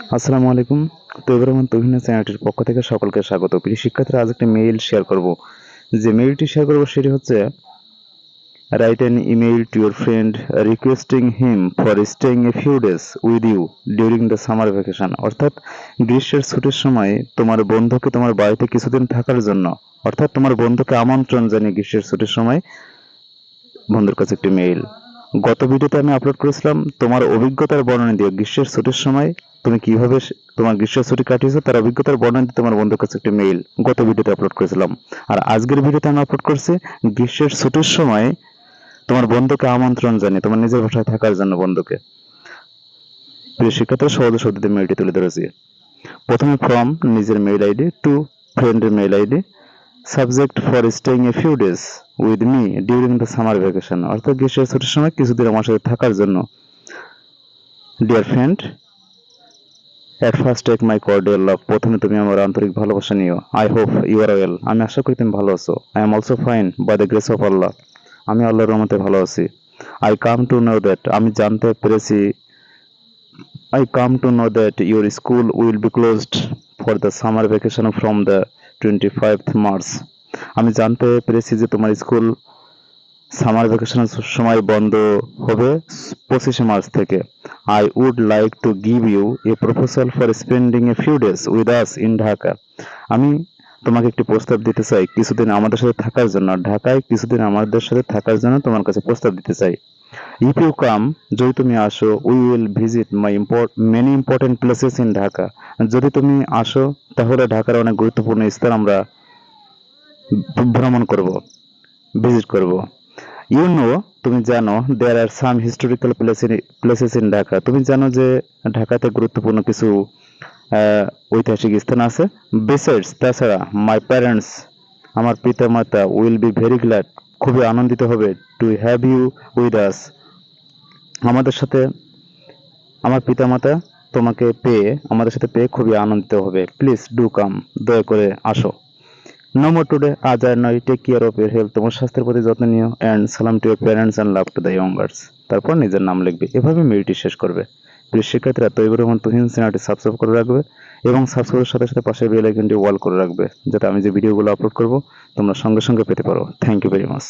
আসসালামু আলাইকুম। তৈবুর রহমান তুহিন চ্যানেলটির পক্ষ থেকে সকলকে স্বাগত। প্রিয় শিক্ষার্থীরা, আজ একটা মেইল শেয়ার করব। যে মেইলটি শেয়ার করব সেটি হচ্ছে write an email to your friend requesting him for staying a few days with you during the summer vacation. অর্থাৎ গ্রীষ্মের ছুটির সময় তোমার বন্ধুকে তোমার বাড়িতে কিছুদিন থাকার জন্য, অর্থাৎ তোমার বন্ধুকে আমন্ত্রণ জানিয়ে গ্রীষ্মের ছুটির সময় বন্ধুর কাছে একটি মেইল। গত ভিডিওতে আমি আপলোড করেছিলাম তোমার অভিজ্ঞতার বর্ণনা দিয়ে গ্রীষ্মের ছুটির সময় তুমি কিভাবে তোমার গ্রীষ্মের ছুটি কাটিয়েছো তার অভিজ্ঞতার বর্ণনা দিয়ে তোমার বন্ধুর কাছে একটি মেইল গত ভিডিওতে আপলোড করেছিলাম। আর আজকের ভিডিওতে আমি আপলোড করছি গ্রীষ্মের ছুটির সময় তোমার বন্ধুকে আমন্ত্রণ জানিয়ে তোমার নিজের ভাষায় থাকার জন্য বন্ধুকে। প্রিয় শিক্ষার্থীরা, সহজ শব্দে মেইলটি তুলে ধরেছি। প্রথমে ফ্রম নিজের মেইল আইডি টু ফ্রেন্ডের mail ID, subject for staying a few days with me during the summer vacation, অর্থাৎ গ্রীষ্মের ছুটির সময় কিছুদিন আমার সাথে থাকার জন্য। Dear friend, at first take my cordial love, প্রথমে তুমি আমার আন্তরিক ভালোবাসা নিও। I hope you are well, আমি আশা করি তুমি ভালো আছো। I am also fine by the grace of Allah, আমি আল্লাহর রহমতে ভালো আছি। I come to know that, আমি জানতে পেরেছি I come to know that your school will be closed for the summer vacation from the 25th March. আমি জানতে পেরেছি যে তোমার স্কুল সামার ভ্যাকেশনের সময় বন্ধ হবে 25শে মার্চ থেকে। I would like to give you a proposal for spending a few days with us in Dhaka. আমি তোমাকে একটি প্রস্তাব দিতে চাই কিছুদিন আমাদের সাথে থাকার জন্য, ঢাকায় কিছুদিন আমাদের সাথে থাকার জন্য তোমার কাছে প্রস্তাব দিতে চাই। ইফ ইউ কাম, যদি তুমি আসো, we will visit my many important places in Dhaka. যদি তুমি আসো তাহলে ঢাকার অনেক গুরুত্বপূর্ণ স্থান আমরা ভ্রমণ করব, ভিজিট করব। ইউ নো, তুমি জানো, দেয়ার আর সাম হিস্টোরিক্যাল প্লেসেস ইন ঢাকা, তুমি জানো যে ঢাকাতে গুরুত্বপূর্ণ কিছু ঐতিহাসিক স্থান আছে। বিসাইডস, তাছাড়া মাই প্যারেন্টস, আমার পিতা মাতা, উইল বি ভেরি গ্ল্যাড, খুবই আনন্দিত হবে, to have you with us, আমাদের সাথে, আমার পিতামাতা তোমাকে পেয়ে, আমাদের সাথে পেয়ে খুবই আনন্দিত হবে। প্লিজ ডু কাম, দয়া করে আসো। নো মোর টুডে, আজ আর নয়, take care of your health, তোমার স্বাস্থ্যের প্রতি যত্ন নিও, অ্যান্ড সালাম to your parents and love to the youngers. তারপর নিজের নাম লিখবে। এভাবে মেইলটি শেষ করবে। প্রিয় শিক্ষার্থীরা, তৈবুর রহমান তুহিন চ্যানেলটি সাবস্ক্রাইব করে রাখবে এবং সাবস্ক্রাইবের সাথে সাথে পাশের বেল আইকনটি অল করে রাখবে, যাতে আমি যে ভিডিওগুলো আপলোড করব তোমরা সঙ্গে সঙ্গে পেতে পারো। Thank you very much.